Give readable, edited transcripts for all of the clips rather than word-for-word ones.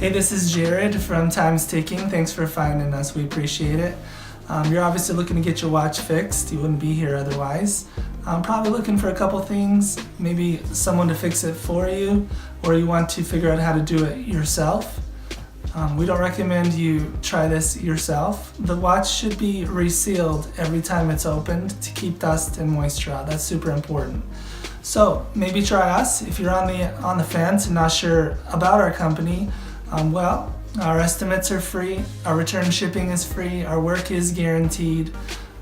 Hey, this is Jared from Time's Ticking. Thanks for finding us. We appreciate it. You're obviously looking to get your watch fixed. You wouldn't be here otherwise. Probably looking for a couple things, maybe someone to fix it for you, or you want to figure out how to do it yourself. We don't recommend you try this yourself. The watch should be resealed every time it's opened to keep dust and moisture out. That's super important. So maybe try us. If you're on the fence and not sure about our company, our estimates are free, our return shipping is free, our work is guaranteed.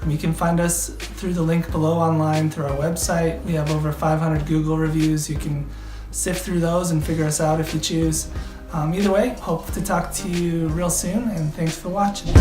You can find us through the link below online through our website. We have over 500 Google reviews. You can sift through those and figure us out if you choose. Either way, hope to talk to you real soon, and thanks for watching.